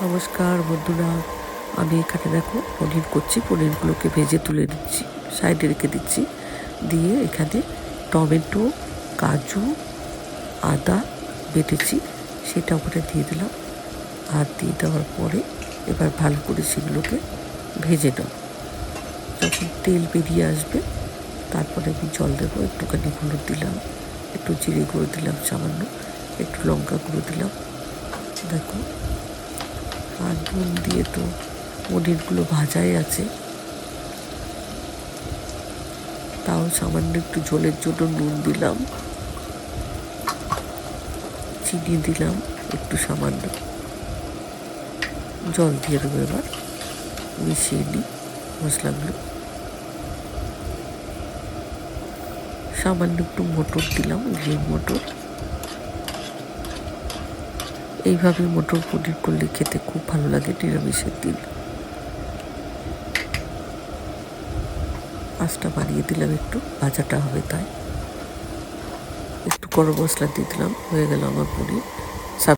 নমস্কার বন্ধুরা, আমি এখানে দেখো পনির করছি। পনিরগুলোকে ভেজে তুলে দিচ্ছি, সাইডে রেখে দিচ্ছি। দিয়ে এখানে টমেটো, কাজু, আদা বেটেছি সেটা ওখানে দিয়ে দিলাম। আর দিয়ে দেওয়ার পরে এবার ভালো করে সেগুলোকে ভেজে নেব। যখন তেল বেরিয়ে আসবে তারপরে আমি জল দেবো। একটুখানি হলুদ দিলাম, একটু জিরে গুঁড়ো দিলাম সামান্য, একটু লঙ্কা গুঁড়ো দিলাম। দেখো, আর নুন দিয়ে তো পনিরগুলো ভাজাই আছে, তাও সামান্য একটু ঝোলের জন্য নুন দিলাম, চিনি দিলাম একটু সামান্য, জল দিয়ে দেবো। এবার মিশিয়ে নিই মশলাগুলো। সামান্য একটু মটর দিলাম, গ্রিন মটর। এইভাবে মটর পনির করলে খেতে খুব ভালো লাগে নিরামিষের দিন। আঁচটা বাড়িয়ে দিলাম, একটু ভাজাটা হবে তাই। একটু গরম মশলা দিয়ে দিলাম, হয়ে গেল আমার পনির।